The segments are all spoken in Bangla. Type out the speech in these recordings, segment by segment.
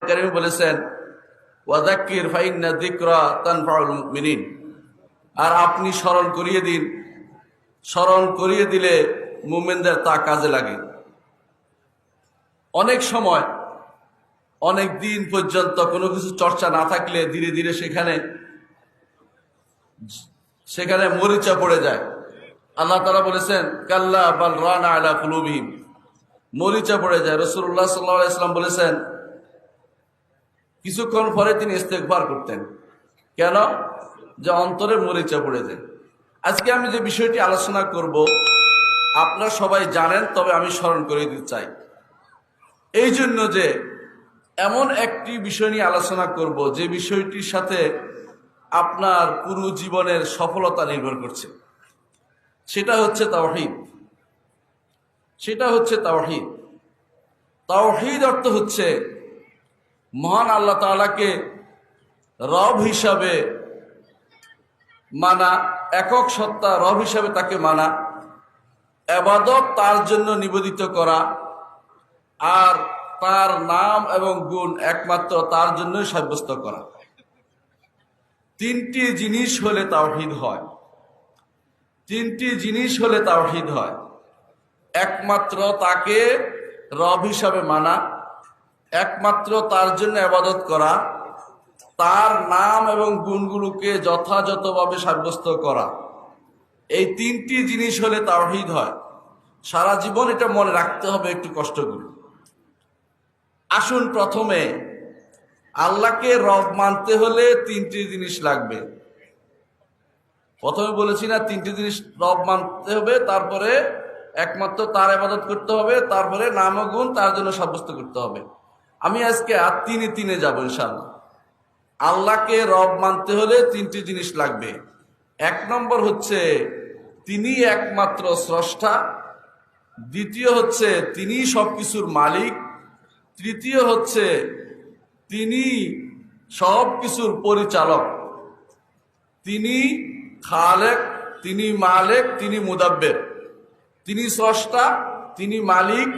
কারীম বলেছেন ওয়াযাক্কির ফাইন্না যিকরা তানফাউল মুমিনিন, আর আপনি স্মরণ করিয়ে দিন, স্মরণ করিয়ে দিলে মুমিনদের তা কাজে লাগে। অনেক সময় অনেক দিন পর্যন্ত কোনো কিছু চর্চা না থাকলে ধীরে ধীরে সেখানে মরিচা পড়ে যায়। আল্লাহ তাআলা বলেছেন কাল্লা বাল রানা আলা কুলুবিহিম, মরিচা পড়ে যায়। রাসূলুল্লাহ সাল্লাল্লাহু আলাইহি ওয়াসাল্লাম বলেছেন কিছুক্ষণ পরে তিনি ইস্তেগফার করতেন। কেন? যে অন্তরে মরিচা পড়ে যায়। আজকে আমি যে বিষয়টি আলোচনা করব আপনারা সবাই জানেন, তবে আমি স্মরণ করে দিতে চাই এই জন্য যে এমন একটি বিষয় নিয়ে আলোচনা করব যে বিষয়টির সাথে আপনার পুরো জীবনের সফলতা নির্ভর করছে। সেটা হচ্ছে তাওহীদ। সেটা হচ্ছে তাওহীদ। তাওহীদ অর্থ হচ্ছে মহান আল্লাহ তাআলাকে রব হিসাবে মানা, একক সত্তা রব হিসাবে তাকে মানা, ইবাদত তার জন্য নিবেদিত করা, আর তার নাম এবং গুণ একমাত্র তার জন্যই সাব্যস্ত করা। তিনটি জিনিস হলে তাওহীদ হয়। তিনটি জিনিস হলে তাওহীদ হয়। একমাত্র তাকে রব হিসাবে মানা, একমাত্র তার জন্য ইবাদত করা, তার নাম এবং গুণগুলোকে যথাযথভাবে সাব্যস্ত করা। এই তিনটি জিনিস হলে তাওহীদ হয়। সারা জীবন এটা মনে রাখতে হবে, একটু কষ্ট করে। আসুন, প্রথমে আল্লাহকে রব মানতে হলে তিনটি জিনিস লাগবে। প্রথমে বলেছি না, তিনটি জিনিস রব মানতে হবে, তারপরে একমাত্র তার ইবাদত করতে হবে, তারপরে নাম ও গুণ তার জন্য সাব্যস্ত করতে হবে। আমি আজকে আর তিনে যাব ইনশাআল্লাহ। আল্লাহকে রব মানতে হলে তিনটি জিনিস লাগবে। এক নম্বর হচ্ছে তিনি একমাত্র স্রষ্টা, দ্বিতীয় হচ্ছে তিনি সবকিছুর মালিক, তৃতীয় হচ্ছে তিনি সবকিছুর পরিচালক। তিনি খালেক, তিনি মালিক, তিনি মুদাব্বির। তিনি স্রষ্টা, তিনি মালিক,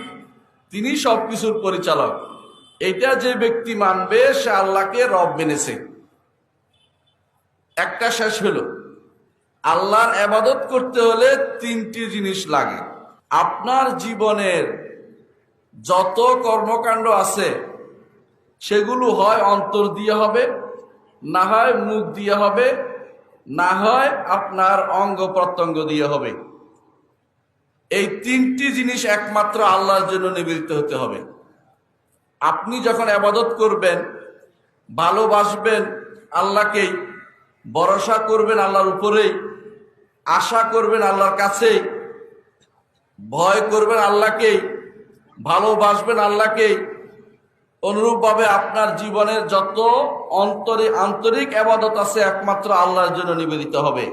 তিনি সবকিছুর পরিচালক। এটা যে ব্যক্তি মানবে সে আল্লাহকে রব মেনেছে। একটা শেষ হলো। আল্লাহর ইবাদত করতে হলে তিনটি জিনিস লাগে। আপনার জীবনের যত কর্মকাণ্ড আছে সেগুলো হয় অন্তর দিয়ে হবে, না হয় মুখ দিয়ে হবে, না হয় আপনার অঙ্গ প্রত্যঙ্গ দিয়ে হবে। এই তিনটি জিনিস একমাত্র আল্লাহর জন্য নিবেদিত হতে হবে। আপনি যখন ইবাদত করবেন, ভালোবাসবেন আল্লাহকেই, ভরসা করবেন আল্লাহর উপরেই, আশা করবেন আল্লাহর কাছেই, ভয় করবেন আল্লাহকেই, ভালোবাসবেন আল্লাহকেই, অনুরূপভাবে আপনার জীবনের যত আন্তরিক ইবাদত আছে একমাত্র আল্লাহর জন্য নিবেদিত হবে।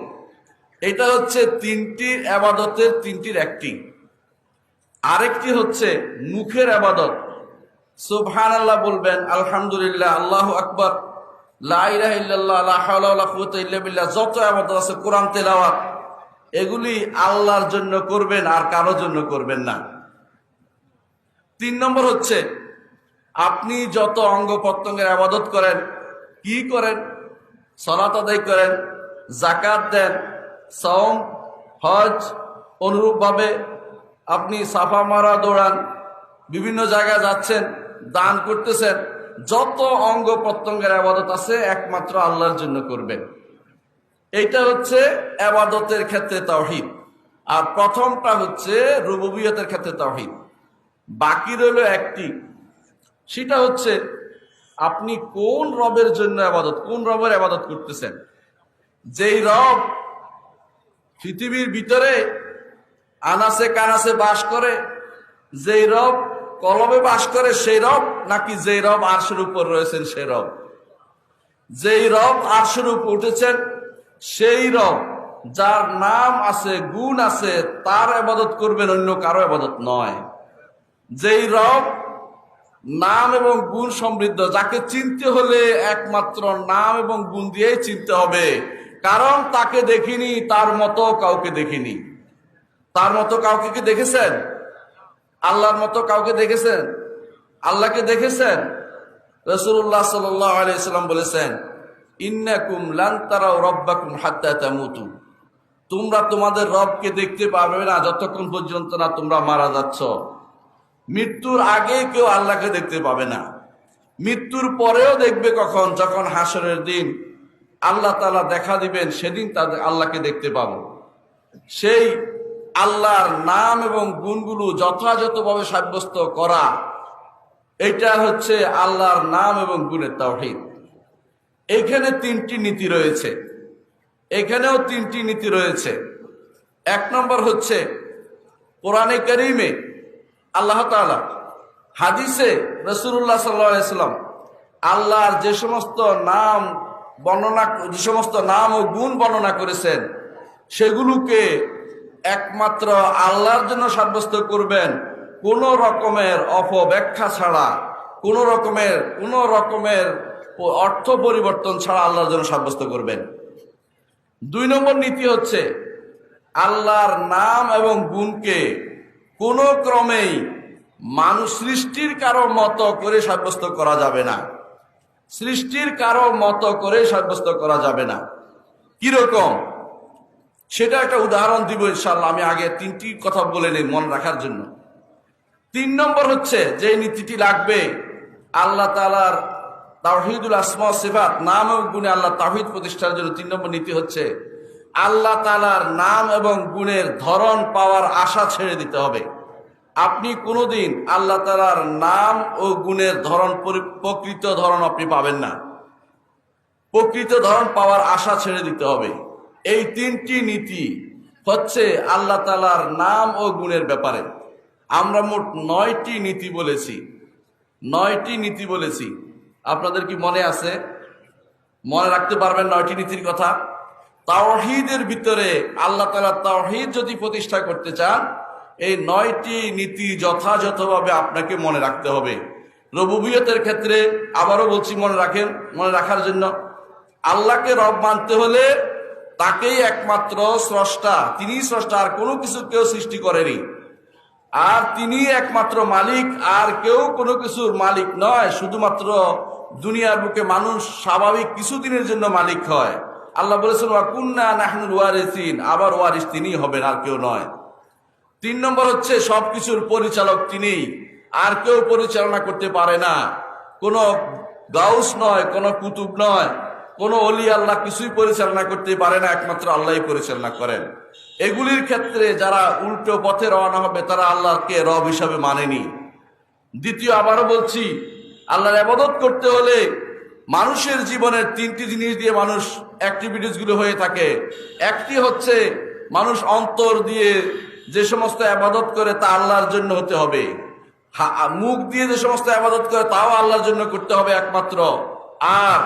এটা হচ্ছে তিনটি ইবাদতের তিনটির একটি। আরেকটি হচ্ছে মুখের ইবাদত। সুবহানাল্লাহ বলবেন, আলহামদুলিল্লাহ, আল্লাহু আকবার, লা ইলাহা ইল্লাল্লাহ, লা হাওলা ওয়ালা কুওয়াতা ইল্লা বিল্লাহ, যত ইবাদত আছে, কোরআন তেলাওয়াত, এগুলি আল্লাহর জন্য করবেন, আর কারোর জন্য করবেন না। 3 নম্বর হচ্ছে আপনি যত অঙ্গ প্রত্যঙ্গের ইবাদত করেন, কি করেন? সালাত আদায় করেন, যাকাত দেন, সাওম, হজ, অনুরূপভাবে আপনি সাফা মারা দৌড়ান, বিভিন্ন জায়গায় যাচ্ছেন, দান করতেছেন, যত অঙ্গ প্রত্যঙ্গের ইবাদত আছে একমাত্র আল্লাহর জন্য করবেন। এইটা হচ্ছে ইবাদতের ক্ষেত্রে তাওহীদ। আর প্রথমটা হচ্ছে রুবুবিয়তের ক্ষেত্রে তাওহীদ। বাকি রইল একটি, সেটা হচ্ছে আপনি কোন রবের জন্য ইবাদত, কোন রবের ইবাদত করতেছেন। যেই রব পৃথিবীর ভিতরে আনাসে কানাসে বাস করে, যেই রব কলবে বাস করে সেই রব, নাকি যেই রব আরশের উপর রয়েছেন সেই রব? যেই রব আরশের উপর উঠেছেন সেই রব, যার নাম আছে, গুণ আছে, তার ইবাদত করবেন, অন্য কারো ইবাদত নয়। যেই রব নাম এবং গুণ সমৃদ্ধ, যাকে চিনতে হলে একমাত্র নাম এবং গুণ দিয়েই চিনতে হবে, কারণ তাকে দেখিনি, তার মতো কাউকে দেখিনি। তার মতো কাউকে কি দেখেছেন? আল্লাহর মতো কাউকে দেখেছেন? আল্লাহকে দেখেছেন? রাসূলুল্লাহ সাল্লাল্লাহু আলাইহি ওয়াসাল্লাম বলেছেন, ইন্নাকুম লান তারাউ রাব্বাকুম হাত্তা তামুতু। তোমরা তোমাদের রবকে দেখতে পাবে না যতক্ষণ পর্যন্ত না তোমরা মারা যাচ্ছ। মৃত্যুর আগে কেউ আল্লাহকে দেখতে পাবে না। মৃত্যুর পরেও দেখবে কখন? যখন হাসরের দিন আল্লাহ তাআলা দেখা দিবেন, সেদিন তাদের আল্লাহকে দেখতে পাবো। সেই আল্লাহর নাম এবং গুণগুলো যথাযথভাবে সাব্যস্ত করা, এটা হচ্ছে আল্লাহর নাম এবং গুণের তাওহীদ। এখানে তিনটি নীতি রয়েছে, এখানেও তিনটি নীতি রয়েছে। এক নম্বর হচ্ছে কোরআনে কারীমে আল্লাহ তাআলা, হাদিসে রাসূলুল্লাহ সাল্লাল্লাহু আলাইহি ওয়াসাল্লাম আল্লাহর যে সমস্ত নাম ও গুণ বর্ণনা করেছেন, সেগুলোকে একমাত্র আল্লাহর জন্য সাব্যস্ত করবেন, কোনো রকমের অপব্যাখ্যা ছাড়া, কোনো রকমের অর্থ পরিবর্তন ছাড়া আল্লাহর জন্য সাব্যস্ত করবেন। দুই নম্বর নীতি হচ্ছে আল্লাহর নাম এবং গুণকে কোনো ক্রমেই মানুষ সৃষ্টির কারো মতো করে সাব্যস্ত করা যাবে না। সৃষ্টির কারো মতো করে সাব্যস্ত করা যাবে না। কিরকম? সেটা একটা উদাহরণ দিব ইনশাআল্লাহ। আমি আগে তিনটি কথা বলে নিই মনে রাখার জন্য। 3 নম্বর হচ্ছে যে নীতিটি লাগবে, আল্লাহ তাআলার তাওহীদুল আসমা ওয়াস সিফাত, নাম এবং গুণে আল্লাহ তাওহীদ প্রতিষ্ঠার জন্য 3 নম্বর নীতি হচ্ছে আল্লাহ তাআলার নাম এবং গুণের ধরন পাওয়ার আশা ছেড়ে দিতে হবে। আপনি কোনোদিন আল্লাহ তাআলার নাম ও গুণের ধরন, প্রকৃত ধরন আপনি পাবেন না। প্রকৃত ধরন পাওয়ার আশা ছেড়ে দিতে হবে। এই 3টি নীতি হচ্ছে আল্লাহ তাআলার নাম ও গুণের ব্যাপারে। আমরা মোট 9টি নীতি বলেছি, 9টি নীতি বলেছি। আপনাদের কি মনে আছে? মনে রাখতে পারবেন 9টি নীতির কথা? তাওহীদের ভিতরে আল্লাহ তাআলা তাওহীদ যদি প্রতিষ্ঠা করতে চান, এই 9টি নীতি যথাযথভাবে আপনাকে মনে রাখতে হবে। রুবুবিয়তের ক্ষেত্রে আবারও বলছি, মনে রাখেন, মনে রাখার জন্য, আল্লাহকে রব মানতে হলে তাকেই একমাত্র স্রষ্টা, তিনিই স্রষ্টা, আর কোনো কিছু কেউ সৃষ্টি করেনি। আর তিনি একমাত্র মালিক, আর কেউ কোনো কিছুর মালিক নয়। শুধুমাত্র দুনিয়ার বুকে মানুষ স্বাভাবিক কিছুদিনের জন্য মালিক হয়। আল্লাহ বলেছেন ওয়া কুন্না নাহনুল ওয়ারিসিন, আবার ওয়ারিস তিনিই হবেন, আর কেউ নয়। 3 নম্বর হচ্ছে সবকিছুর পরিচালক তিনিই, আর কেউ পরিচালনা করতে পারে না। কোনো গাউস নয়, কোনো কুতুব নয়, কোনো অলি আল্লাহ কিছুই পরিচালনা করতে পারে না, একমাত্র আল্লাহই পরিচালনা করেন। এগুলির ক্ষেত্রে যারা উল্টো পথে রওনা হবে তারা আল্লাহকে রব হিসাবে মানেনি। দ্বিতীয়, আবারও বলছি, আল্লাহর ইবাদত করতে হলে মানুষের জীবনের 3টি জিনিস দিয়ে মানুষ অ্যাক্টিভিটিস গুলো হয়ে থাকে। একটি হচ্ছে মানুষ অন্তর দিয়ে যে সমস্ত ইবাদত করে তা আল্লাহর জন্য হতে হবে। মুখ দিয়ে যে সমস্ত ইবাদত করে তাও আল্লাহর জন্য করতে হবে একমাত্র। আর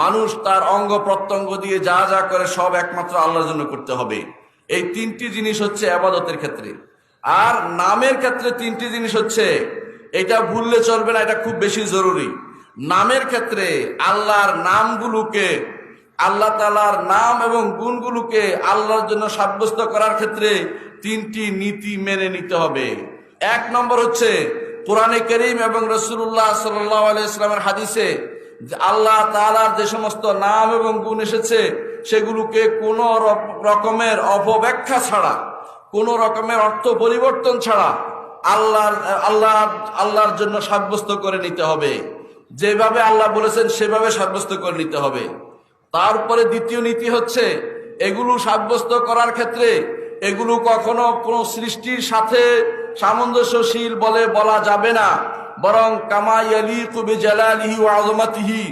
মানুষ তার অঙ্গ প্রত্যঙ্গ দিয়ে যা যা করে সব একমাত্র আল্লাহর জন্য করতে হবে। এই 3টি জিনিস হচ্ছে ইবাদতের ক্ষেত্রে। আর নামের ক্ষেত্রে 3টি জিনিস হচ্ছে, এটা ভুললে চলবে না, এটা খুব বেশি জরুরি। নামের ক্ষেত্রে আল্লাহর নামগুলোকে, আল্লাহ তাআলার নাম এবং গুণগুলোকে আল্লাহর জন্য সাব্যস্ত করার ক্ষেত্রে 3টি নীতি মেনে নিতে হবে। 1 নম্বর হচ্ছে কোরআনে কারীম এবং রাসূলুল্লাহ সাল্লাল্লাহু আলাইহি ওয়াসাল্লামের হাদিসে আল্লাহ তাআলার যে সমস্ত নাম এবং গুণ এসেছে সেগুলোকে কোনো রকমের অপব্যাখ্যা ছাড়া, কোনো রকমের অর্থ পরিবর্তন ছাড়া আল্লাহর জন্য সাব্যস্ত করে নিতে হবে। যেভাবে আল্লাহ বলেছেন সেভাবে সাব্যস্ত করে নিতে হবে। তারপরে দ্বিতীয় নীতি হচ্ছে এগুলো সাব্যস্ত করার ক্ষেত্রে এগুলো কখনো কোনো সৃষ্টির সাথে সামঞ্জস্যশীল বলে বলা যাবে না, বরং কামা ইয়ালিকু বিজালালিহি ওয়া আযমাতিহি,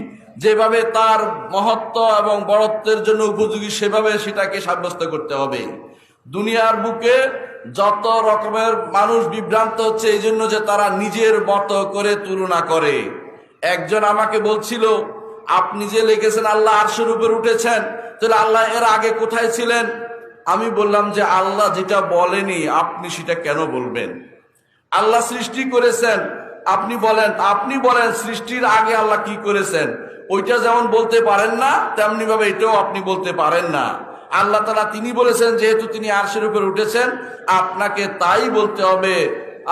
যেভাবে তার মহত্ব এবং বড়ত্বের জন্য উপযোগী সেভাবে সেটাকে সাব্যস্ত করতে হবে। দুনিয়ার বুকে যত রকমের মানুষ বিভ্রান্ত হচ্ছে এই জন্য যে তারা নিজের মতো করে তুলনা করে। একজন আমাকে বলছিল, আপনি যে লিখেছেন আল্লাহ আরশের উপর উঠেছেন, তাহলে আল্লাহ এর আগে কোথায় ছিলেন? আমি বললাম যে আল্লাহ যেটা বলেনি আপনি সেটা কেন বলবেন? আল্লাহ সৃষ্টি করেছেন, আপনি বলেন সৃষ্টির আগে আল্লাহ কি করেছেন। ওইটা যেমন বলতে পারেন না, তেমনি ভাবে এটাও আপনি বলতে পারেন না। আল্লাহ তাআলা তিনি বলেছেন, যেহেতু তিনি আরশের উপর উঠেছেন, আপনাকে তাই বলতে হবে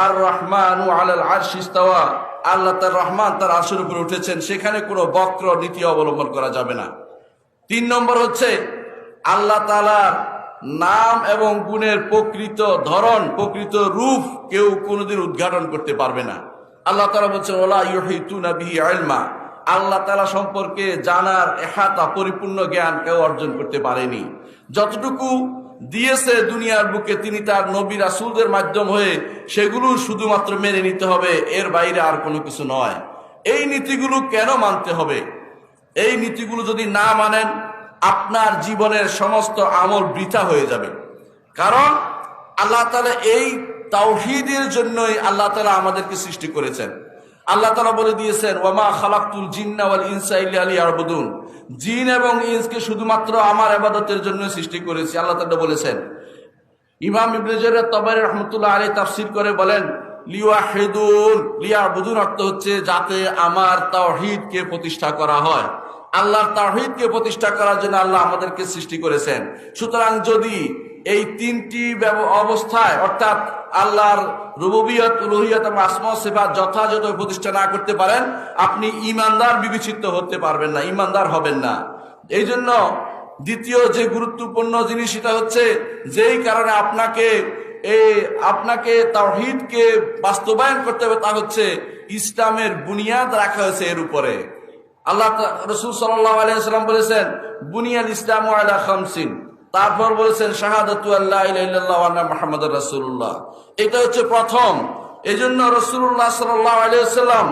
আর রহমানু আলাল আরশি ইস্তাওয়া, আল্লাহ তার রহমান তার আরশের উপরে উঠেছেন, সেখানে কোনো বক্র নীতি অবলম্বন করা যাবে না। 3 নম্বর হচ্ছে আল্লাহ তাআলার নাম এবং গুণের প্রকৃত ধরন, প্রকৃত রূপ কেউ কোনোদিন উদ্ঘাটন করতে পারবে না। আল্লাহ তাআলা বলছেন ওয়ালা ইউহিতুনা বিহি ইলমা, আল্লাহ তাআলা সম্পর্কে জানার এহাতা পরিপূর্ণ জ্ঞান কেউ অর্জন করতে পারেনি। যতটুকু দিয়েছে দুনিয়ার বুকে তিনি তার নবী রাসূলদের মাধ্যম হয়ে, সেগুলো শুধুমাত্র মেনে নিতে হবে, এর বাইরে আর কোনো কিছু নয়। এই নীতিগুলো কেন মানতে হবে? এই নীতিগুলো যদি না মানেন আপনার জীবনের সমস্ত আমল বৃথা হয়ে যাবে। কারণ আল্লাহ তাআলা এই তাওহীদের জন্যই আল্লাহ তাআলা আমাদেরকে সৃষ্টি করেছেন। আল্লাহ তাআলা বলে দিয়েছেন ওয়ামা খালাকতুল জিন্না ওয়াল ইনসা ইল্লা লিয়াবুদুন, জিন এবং ইনসকে শুধুমাত্র আমার ইবাদতের জন্য সৃষ্টি করেছি, আল্লাহ তাআলা বলেছেন। ইমাম ইবনে জারীর তাবারী রাহমাতুল্লাহ আলাইহি তাফসীর করে বলেন লিওয়াহিদুন, লিয়াবুদুন অর্থ হচ্ছে যাতে আমার তাওহীদকে প্রতিষ্ঠা করা হয়। আল্লাহর তাওহীদকে প্রতিষ্ঠা করার জন্য আল্লাহ আমাদেরকে সৃষ্টি করেছেন। সুতরাং যদি এই 3টি অবস্থায় অর্থাৎ আল্লাহর রুবুবিয়ত, উলুহিয়ত এবং আসমা ও সিফাত যথাযথ প্রতিষ্ঠা না করতে পারেন, আপনি ঈমানদার বিবেচিত হতে পারবেন না, ঈমানদার হবেন না। এই জন্য দ্বিতীয় যে গুরুত্বপূর্ণ জিনিস সেটা হচ্ছে যেই কারণে আপনাকে তাওহীদকে বাস্তবায়ন করতে হবে, তা হচ্ছে ইসলামের বুনিয়াদ রাখা হয়েছে এর উপরে। আল্লাহ রাসূল সাল্লাল্লাহু আলাইহি ওয়াসাল্লাম বলেছেন বুনিয়াল ইসলামু আলা খামসিন, তারপর বলেছেন শাহাদাতু আল্লা ইলাহা ইল্লাল্লাহ ওয়া আন্না মুহাম্মাদুর রাসূলুল্লাহ। এটা হচ্ছে প্রথম। এজন্য রাসূলুল্লাহ সাল্লাল্লাহু আলাইহি ওয়াসাল্লাম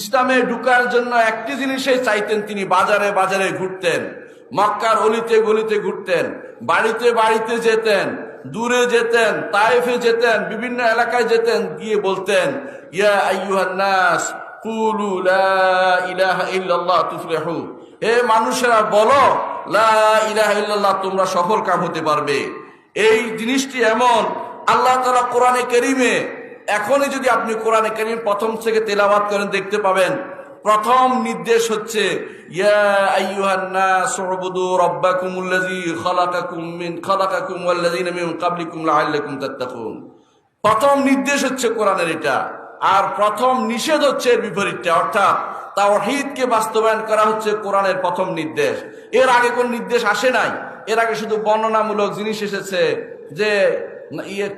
ইসলামে ঢোকার জন্য একটি জিনিসই চাইতেন, তিনি বাজারে বাজারে ঘুরতেন, মক্কার অলিতে গলিতে ঘুরতেন, বাড়িতে বাড়িতে যেতেন, দূরে যেতেন, তায়েফে যেতেন, বিভিন্ন এলাকায় যেতেন, গিয়ে বলতেন ইয়া আইয়ুহান নাস কুলু লা ইলাহা ইল্লাল্লাহ তুফলিহু, হে মানুষেরা বলো লা ইলাহা ইল্লাল্লাহ, তোমরা সফল কাম হতে পারবে। এই জিনিসটি এমন আল্লাহ তাআলা কোরআনে কারীমে, এখনই যদি আপনি কোরআনে কারীম প্রথম থেকে তেলাওয়াত করেন দেখতে পাবেন প্রথম নির্দেশ হচ্ছে ইয়া আইয়ুহান নাস উবুদু রাব্বাকুমুল্লাযী খালাকাকুম ওয়াল্লাযীনা মিন ক্বাবলিকুম লাআল্লাকুম তাত্তাকুন। প্রথম নির্দেশ হচ্ছে কোরআনের এটা, আর প্রথম নিষেধ হচ্ছে এর বিপরীতটা, অর্থাৎ তাওহীদকে বাস্তবায়ন করা হচ্ছে কোরআনের প্রথম নির্দেশ। এর আগে কোন নির্দেশ আসে নাই, এর আগে শুধু বর্ণনামূলক জিনিস এসেছে যে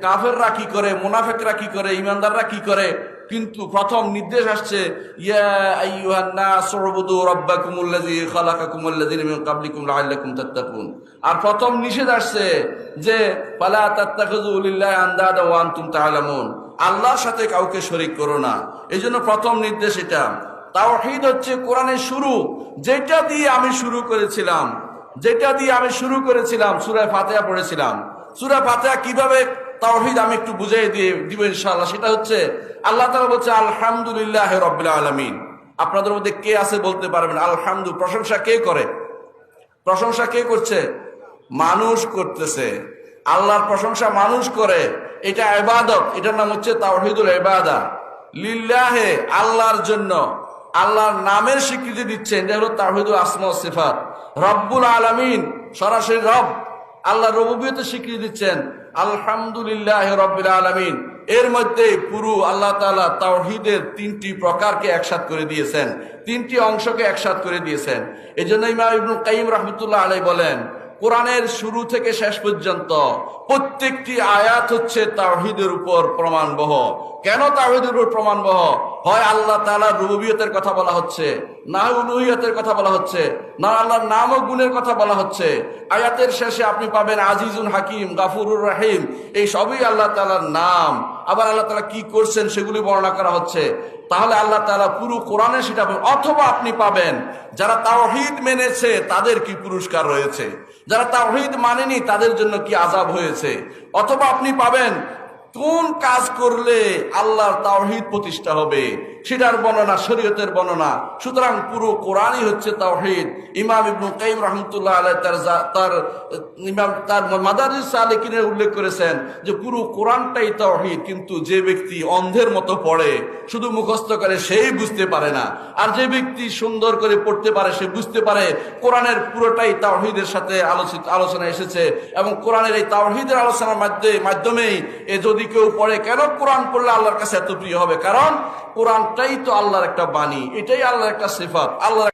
কাফেররা কি করে, মুনাফিকরা কি করে, ঈমানদাররা কি করে, কিন্তু প্রথম নির্দেশ আসছে ইয়া আইয়ুহান নাস উবুদু রাব্বাকুমুল্লাযী খালাকাকুম ওয়াল্লাযীনা মিন ক্বাবলিকুম লাআল্লাকুম তাত্তাকুন। আর প্রথম নিষেধ আসছে যে ফালা তাত্তাখিযু লিল্লাহি আনদাদা ওয়া আনতুম তা'লামুন, আল্লাহর সাথে কাউকে শরীক করো না। এজন্য প্রথম নির্দেশ এটা। তাওহীদ হচ্ছে কোরআনের শুরু, যেটা দিয়ে আমি শুরু করেছিলাম সূরা ফাতিহা পড়েছিলাম। সূরা ফাতিহা কিভাবে তাওহীদ আমি একটু বুঝিয়ে দিব ইনশাআল্লাহ। সেটা হচ্ছে আল্লাহ তাআলা বলছে আলহামদুলিল্লাহি রাব্বিল আলামিন। আপনাদের মধ্যে কে আছে বলতে পারবেন আলহামদু, প্রশংসা কে করে? প্রশংসা কে করছে? মানুষ করতেছে। আল্লাহর প্রশংসা মানুষ করে, এটা ইবাদত, এটার নাম হচ্ছে তাওহীদুল ইবাদা। লিল্লাহে, আল্লাহর জন্য, আল্লাহর নামের স্বীকৃতি দিচ্ছেন, এটা হলো তাওহীদুল আসমা ওয়াস সিফাত। রব্বুল আলামিন, সরাসরি রব, আল্লাহর রুবুবিয়তের স্বীকৃতি দিচ্ছেন আলহামদুলিল্লাহি রাব্বিল আলামিন। এর মধ্যে পুরো আল্লাহ তাআলা তাওহীদের 3টি প্রকারকে একসাথ করে দিয়েছেন, 3টি অংশকে একসাথ করে দিয়েছেন। এজন্য ইমাম ইবনুল কাইয়িম রাহমাতুল্লাহ আলাইহি বলেন কোরআনের শুরু থেকে শেষ পর্যন্ত প্রত্যেকটি আয়াত হচ্ছে তাওহীদের উপর প্রমাণবহ। কেন তাওহীদের উপর প্রমাণবহ? হয় আল্লাহ তাআলার রুবুবিয়তের কথা বলা হচ্ছে, না উলুহিয়তের কথা বলা হচ্ছে, না আল্লাহর নাম ও গুণের কথা বলা হচ্ছে। আয়াতের শেষে আপনি পাবেন আজিজুন হাকিম, গাফুরুর রহিম, এই সবই আল্লাহ তাআলার নাম। আবার আল্লাহ তাআলা কি করছেন সেগুলি বর্ণনা করা হচ্ছে। তাহলে আল্লাহ তাআলা পুরো কোরআনে সেটা, অথবা আপনি পাবেন যারা তাওহীদ মেনেছে তাদের কি পুরস্কার রয়েছে, যারা তাওহীদ মানেনি তাদের জন্য কি আযাব হয়েছে। অথবা আপনি পাবেন কোন কাজ করলে আল্লাহর তাওহীদ প্রতিষ্ঠা হবে সেটার বর্ণনা, শরীয়তের বর্ণনা। সুতরাং পুরো কোরআনই হচ্ছে তাওহীদ। ইমাম ইবনুল কাইয়িম রাহমাতুল্লাহ আলাইহি তার মাদারিজ সালিকিনে উল্লেখ করেছেন যে পুরো কোরআনটাই তাওহীদ, কিন্তু যে ব্যক্তি অন্ধের মতো পড়ে, শুধু মুখস্থ করে, সেই বুঝতে পারে না। আর যে ব্যক্তি সুন্দর করে পড়তে পারে, সে বুঝতে পারে কোরআনের পুরোটাই তাওহীদের সাথে আলোচনা এসেছে। এবং কোরআনের এই তাওহীদের আলোচনার মাধ্যমেই যদি কেউ পড়ে, কেন কোরআন পড়লে আল্লাহর কাছে এত প্রিয় হবে? কারণ কোরআন ইবাদতটাই তো আল্লাহর একটা বাণী, এটাই আল্লাহর একটা সিফাত, আল্লাহর